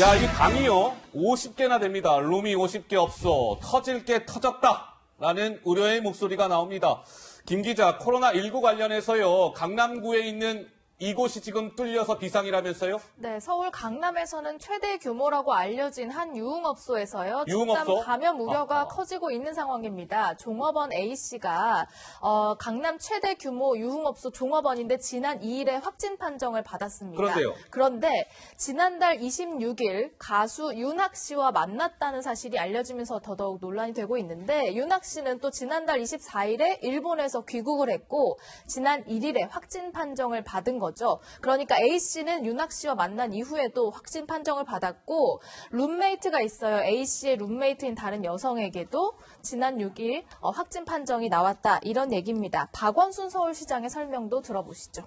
야, 이 방이요, 50개나 됩니다. 룸이 50개 없어. 터질 게 터졌다. 라는 우려의 목소리가 나옵니다. 김 기자, 코로나19 관련해서요, 강남구에 있는 이곳이 지금 뚫려서 비상이라면서요? 네, 서울 강남에서는 최대 규모라고 알려진 한 유흥업소에서요. 유흥업소? 집단 감염 우려가 커지고 있는 상황입니다. 종업원 A씨가 강남 최대 규모 유흥업소 종업원인데 지난 2일에 확진 판정을 받았습니다. 그런데요? 그런데 지난달 26일 가수 윤학 씨와 만났다는 사실이 알려지면서 더더욱 논란이 되고 있는데 윤학 씨는 또 지난달 24일에 일본에서 귀국을 했고 지난 1일에 확진 판정을 받은 거죠. 그러니까 A씨는 윤학 씨와 만난 이후에도 확진 판정을 받았고 룸메이트가 있어요. A씨의 룸메이트인 다른 여성에게도 지난 6일 확진 판정이 나왔다. 이런 얘기입니다. 박원순 서울시장의 설명도 들어보시죠.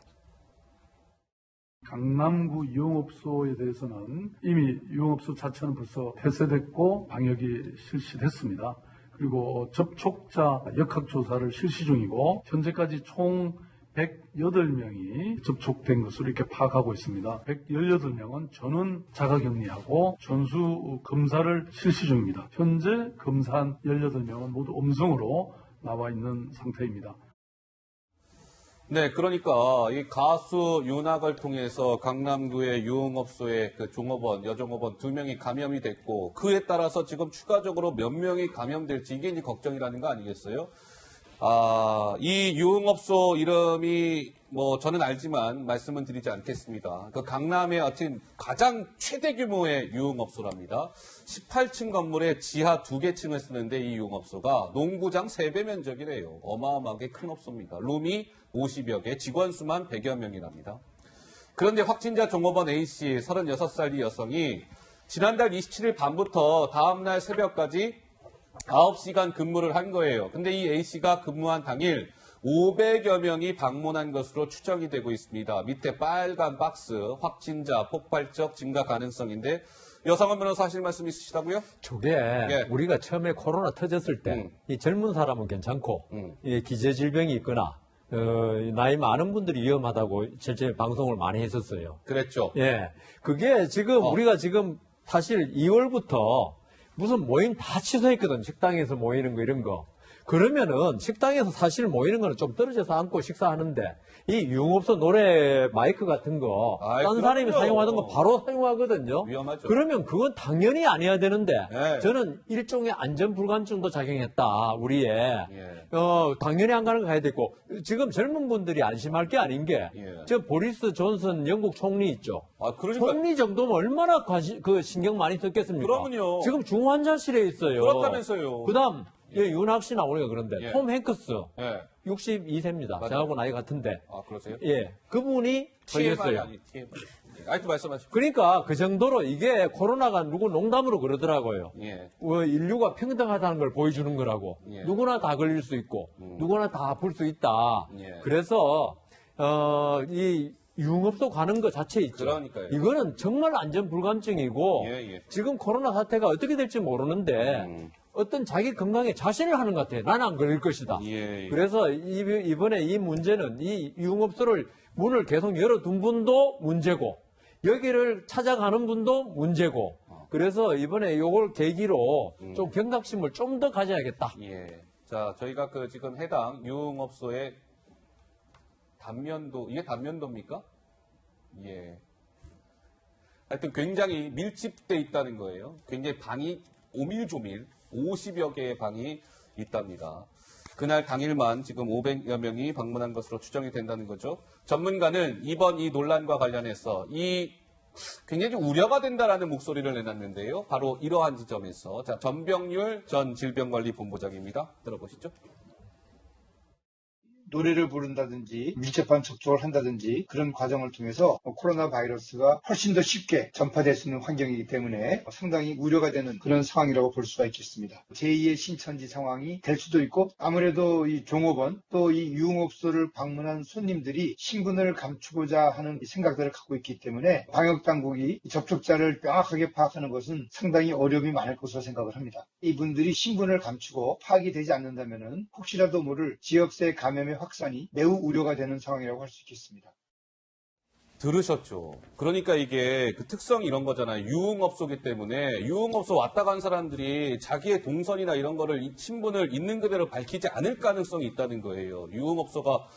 강남구 유흥업소에 대해서는 이미 유흥업소 자체는 벌써 폐쇄됐고 방역이 실시됐습니다. 그리고 접촉자 역학조사를 실시 중이고 현재까지 총 108명이 접촉된 것으로 이렇게 파악하고 있습니다. 118명은 전원 자가격리하고 전수 검사를 실시 중입니다. 현재 검사한 18명은 모두 음성으로 나와 있는 상태입니다. 네, 그러니까 이 가수 윤학을 통해서 강남구의 유흥업소의 그 종업원, 여종업원 2명이 감염이 됐고 그에 따라서 지금 추가적으로 몇 명이 감염될지 이게 이제 걱정이라는 거 아니겠어요? 이 유흥업소 이름이 저는 알지만 말씀은 드리지 않겠습니다. 그 강남의 어쨌든 가장 최대 규모의 유흥업소랍니다. 18층 건물에 지하 2개 층을 쓰는데 이 유흥업소가 농구장 3배 면적이래요. 어마어마하게 큰 업소입니다. 룸이 50여 개, 직원 수만 100여 명이랍니다. 그런데 확진자 종업원 A씨 36살 이 여성이 지난달 27일 밤부터 다음날 새벽까지 9시간 근무를 한 거예요. 근데 이 A씨가 근무한 당일 500여 명이 방문한 것으로 추정이 되고 있습니다. 밑에 빨간 박스, 확진자 폭발적 증가 가능성인데 여성은 변호사 하실 말씀 있으시다고요? 저게 우리가 처음에 코로나 터졌을 때 이 젊은 사람은 괜찮고 이 기저질병이 있거나 나이 많은 분들이 위험하다고 실제 방송을 많이 했었어요. 그랬죠. 예, 그게 지금 우리가 지금 사실 2월부터 무슨 모임 다 취소했거든. 식당에서 모이는 거 이런 거. 그러면은 식당에서 사실 모이는 거는 좀 떨어져서 앉고 식사하는데 이 유흥업소 노래 마이크 같은 거 다른 사람이 사용하던 거 바로 사용하거든요. 위험하죠. 그러면 그건 당연히 아니어야 되는데 네. 저는 일종의 안전불감증도 작용했다. 우리의 당연히 안 가는 거 가야 되고 지금 젊은 분들이 안심할 게 아닌 게 저 보리스 존슨 영국 총리 있죠. 그러니까 총리 정도면 얼마나 신경 많이 썼겠습니까? 그러면요. 지금 중환자실에 있어요. 그렇다면서요. 그다음 윤학 씨나 우리가 그런데 톰 행크스 62세입니다. 맞아요. 저하고 나이 같은데. 그러세요? 예, 그분이 걸렸어요. 하여튼 말씀하십시오. 그러니까 그 정도로 이게 코로나가 누구 농담으로 그러더라고요. 인류가 평등하다는 걸 보여주는 거라고. 누구나 다 걸릴 수 있고 누구나 다 아플 수 있다. 그래서 이 유흥업소 가는 것 자체 있죠. 그러니까요. 이거는 정말 안전불감증이고 지금 코로나 사태가 어떻게 될지 모르는데 어떤 자기 건강에 자신을 하는 것 같아요. 나는 안 걸릴 것이다. 그래서 이번에 이 문제는 이 유흥업소를 문을 계속 열어둔 분도 문제고 여기를 찾아가는 분도 문제고 그래서 이번에 요걸 계기로 좀 경각심을 좀 더 가져야겠다. 자, 저희가 지금 해당 유흥업소의 단면도, 이게 단면도입니까? 하여튼 굉장히 밀집돼 있다는 거예요. 굉장히 방이 오밀조밀 50여 개의 방이 있답니다. 그날 당일만 지금 500여 명이 방문한 것으로 추정이 된다는 거죠. 전문가는 이번 이 논란과 관련해서 굉장히 우려가 된다라는 목소리를 내놨는데요. 바로 이러한 지점에서 자, 전병률 전 질병관리본부장입니다. 들어보시죠. 노래를 부른다든지 밀접한 접촉을 한다든지 그런 과정을 통해서 코로나 바이러스가 훨씬 더 쉽게 전파될 수 있는 환경이기 때문에 상당히 우려가 되는 그런 상황이라고 볼 수가 있겠습니다. 제2의 신천지 상황이 될 수도 있고 아무래도 이 종업원 또 이 유흥업소를 방문한 손님들이 신분을 감추고자 하는 생각들을 갖고 있기 때문에 방역당국이 접촉자를 명확하게 파악하는 것은 상당히 어려움이 많을 것으로 생각을 합니다. 이분들이 신분을 감추고 파악이 되지 않는다면 혹시라도 모를 지역세 감염의 확산이 매우 우려가 되는 상황이라고 할 수 있겠습니다. 들으셨죠. 그러니까 이게 그 특성이 이런 거잖아요. 유흥업소기 때문에 유흥업소 왔다 간 사람들이 자기의 동선이나 이런 거를 신분을 있는 그대로 밝히지 않을 가능성이 있다는 거예요. 유흥업소가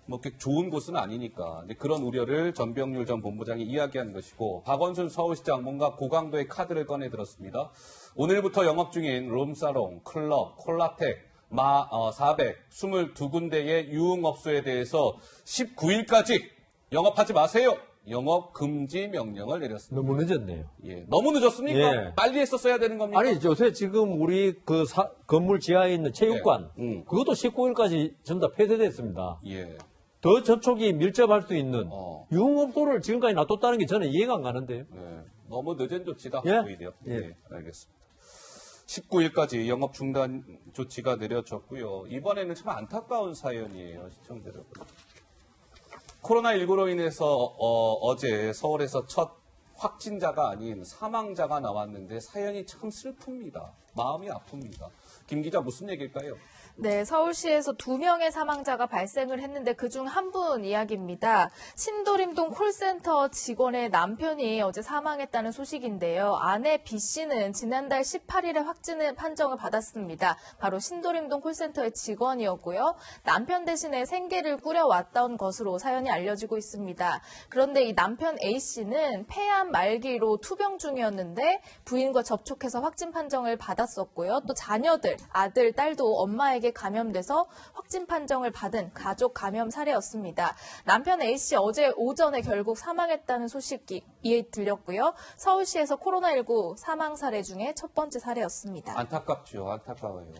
뭐 이렇게 좋은 곳은 아니니까. 근데 그런 우려를 전병률 전 본부장이 이야기한 것이고, 박원순 서울시장 뭔가 고강도의 카드를 꺼내 들었습니다. 오늘부터 영업 중인 룸사롱, 클럽, 콜라텍, 422군데의 유흥업소에 대해서 19일까지 영업하지 마세요. 영업 금지 명령을 내렸습니다. 너무 늦었네요. 예, 너무 늦었습니까? 예. 빨리 했었어야 되는 겁니까? 아니, 요새 지금 우리 그 건물 지하에 있는 체육관, 그것도 19일까지 전부 다 폐쇄됐습니다. 예. 더 접촉이 밀접할 수 있는 유흥업소를 지금까지 놔뒀다는 게 저는 이해가 안 가는데요. 네, 너무 늦은 조치다. 예? 오히려. 예. 네, 알겠습니다. 19일까지 영업 중단 조치가 내려졌고요. 이번에는 참 안타까운 사연이에요, 시청자 여러분. 코로나19로 인해서 어제 서울에서 첫 확진자가 아닌 사망자가 나왔는데 사연이 참 슬픕니다. 마음이 아픕니다. 김 기자 무슨 얘기일까요? 네, 서울시에서 2명의 사망자가 발생을 했는데 그중 한 분 이야기입니다. 신도림동 콜센터 직원의 남편이 어제 사망했다는 소식인데요. 아내 B 씨는 지난달 18일에 확진 판정을 받았습니다. 바로 신도림동 콜센터의 직원이었고요. 남편 대신에 생계를 꾸려왔던 것으로 사연이 알려지고 있습니다. 그런데 이 남편 A 씨는 폐암 말기로 투병 중이었는데 부인과 접촉해서 확진 판정을 받았었고요. 또 자녀들, 아들, 딸도 엄마에게 감염돼서 확진 판정을 받은 가족 감염 사례였습니다. 남편 A씨 어제 오전에 결국 사망했다는 소식이 들렸고요. 서울시에서 코로나19 사망 사례 중에 첫 번째 사례였습니다. 안타깝죠. 안타까워요.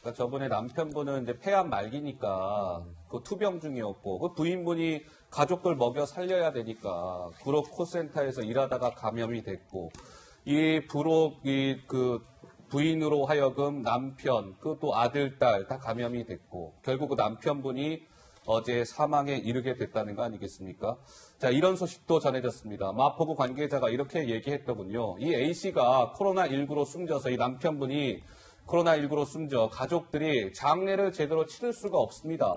그러니까 저번에 남편분은 이제 폐암 말기니까 그 투병 중이었고 그 부인분이 가족들 먹여 살려야 되니까 구로 콜센터에서 일하다가 감염이 됐고 이 부인으로 하여금 남편, 또 아들, 딸 다 감염이 됐고 결국 그 남편분이 어제 사망에 이르게 됐다는 거 아니겠습니까? 자, 이런 소식도 전해졌습니다. 마포구 관계자가 이렇게 얘기했더군요. 이 A씨가 코로나19로 숨져서 이 남편분이 코로나19로 숨져 가족들이 장례를 제대로 치를 수가 없습니다.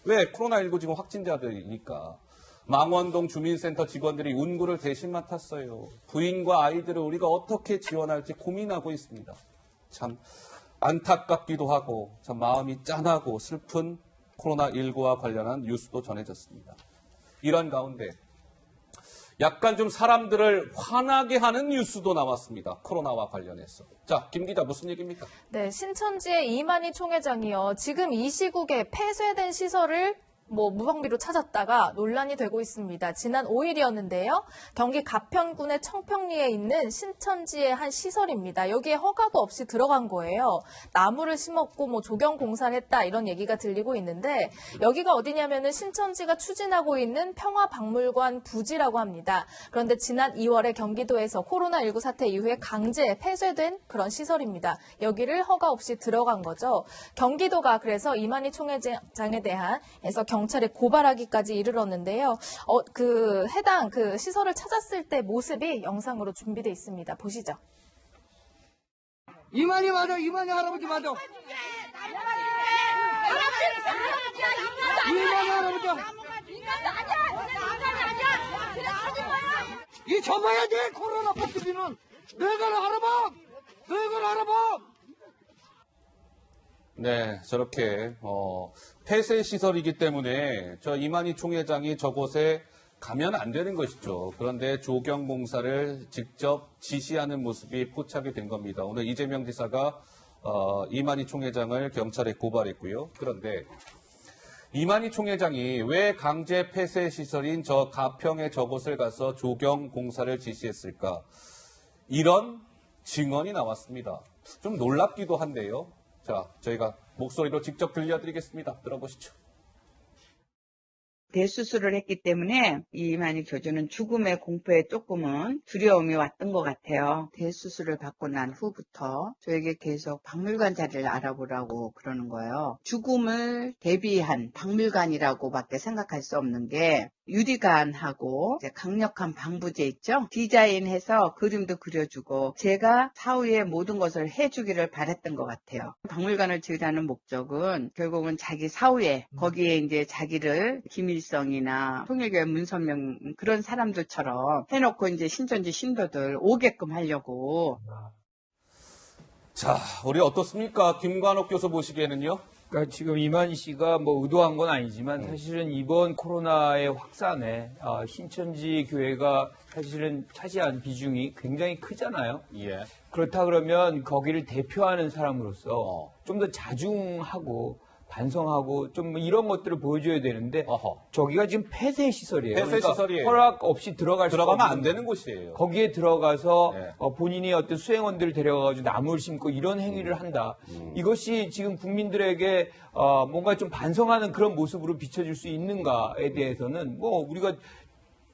왜? 코로나19 지금 확진자들이니까. 망원동 주민센터 직원들이 운구를 대신 맡았어요. 부인과 아이들을 우리가 어떻게 지원할지 고민하고 있습니다. 참 안타깝기도 하고 참 마음이 짠하고 슬픈 코로나19와 관련한 뉴스도 전해졌습니다. 이런 가운데 약간 좀 사람들을 화나게 하는 뉴스도 나왔습니다. 코로나와 관련해서. 자, 김 기자 무슨 얘기입니까? 네, 신천지의 이만희 총회장이요. 지금 이 시국에 폐쇄된 시설을 무방비로 찾았다가 논란이 되고 있습니다. 지난 5일이었는데요. 경기 가평군의 청평리에 있는 신천지의 한 시설입니다. 여기에 허가도 없이 들어간 거예요. 나무를 심었고 조경 공사를 했다 이런 얘기가 들리고 있는데 여기가 어디냐면은 신천지가 추진하고 있는 평화박물관 부지라고 합니다. 그런데 지난 2월에 경기도에서 코로나19 사태 이후에 강제 폐쇄된 그런 시설입니다. 여기를 허가 없이 들어간 거죠. 경기도가 그래서 이만희 총회장에 대해서 경찰에 고발하기까지 이르렀는데요. 해당 시설을 찾았을 때 모습이 영상으로 준비되어 있습니다. 보시죠. 이만희 맞아, 이만희 할아버지 맞아. 이만희 할아버지. 이 접어야 돼, 코로나 퍼뜨리는. 너희가 알아봐. 너희가 알아봐. 네, 저렇게 폐쇄 시설이기 때문에 저 이만희 총회장이 저곳에 가면 안 되는 것이죠. 그런데 조경 공사를 직접 지시하는 모습이 포착이 된 겁니다. 오늘 이재명 지사가 이만희 총회장을 경찰에 고발했고요. 그런데 이만희 총회장이 왜 강제 폐쇄 시설인 저 가평의 저곳을 가서 조경 공사를 지시했을까? 이런 증언이 나왔습니다. 좀 놀랍기도 한데요. 자, 저희가 목소리로 직접 들려드리겠습니다. 들어보시죠. 대수술을 했기 때문에 이 이만희 교주는 죽음의 공포에 조금은 두려움이 왔던 것 같아요. 대수술을 받고 난 후부터 저에게 계속 박물관 자리를 알아보라고 그러는 거예요. 죽음을 대비한 박물관이라고밖에 생각할 수 없는 게 유리관하고 이제 강력한 방부제 있죠? 디자인해서 그림도 그려주고 제가 사후에 모든 것을 해주기를 바랬던 것 같아요. 박물관을 지으라는 목적은 결국은 자기 사후에 거기에 이제 자기를 김일성이나 통일교회 문선명 그런 사람들처럼 해놓고 이제 신천지 신도들 오게끔 하려고. 자, 우리 어떻습니까? 김관옥 교수 보시기에는요? 그러니까 지금 이만희 씨가 뭐 의도한 건 아니지만 사실은 이번 코로나의 확산에 신천지 교회가 사실은 차지한 비중이 굉장히 크잖아요. 예. 그렇다 그러면 거기를 대표하는 사람으로서 좀 더 자중하고 반성하고 좀 이런 것들을 보여줘야 되는데 저기가 지금 폐쇄 시설이에요. 폐쇄 시설이에요. 허락 없이 들어가면 안 되는 곳이에요. 거기에 들어가서 네. 본인이 어떤 수행원들을 데려가가지고 나무를 심고 이런 행위를 한다. 이것이 지금 국민들에게 뭔가 좀 반성하는 그런 모습으로 비춰질 수 있는가에 대해서는 뭐 우리가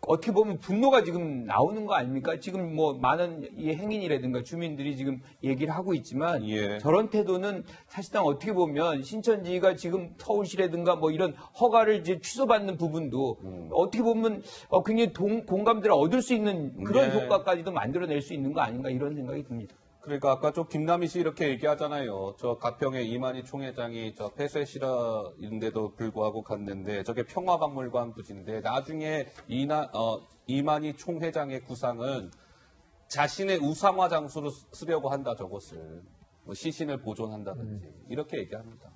어떻게 보면 분노가 지금 나오는 거 아닙니까? 지금 뭐 많은 이 행인이라든가 주민들이 지금 얘기를 하고 있지만 예. 저런 태도는 사실상 어떻게 보면 신천지가 지금 서울시라든가 뭐 이런 허가를 이제 취소받는 부분도 어떻게 보면 굉장히 공감대를 얻을 수 있는 그런 네. 효과까지도 만들어낼 수 있는 거 아닌가 이런 생각이 듭니다. 그러니까 아까 좀 김남희 씨 이렇게 얘기하잖아요. 저 가평의 이만희 총회장이 저 폐쇄 실화인데도 불구하고 갔는데 저게 평화박물관 부지인데 나중에 이만희 총회장의 구상은 자신의 우상화 장소로 쓰려고 한다 저것을 뭐 시신을 보존한다든지 이렇게 얘기합니다.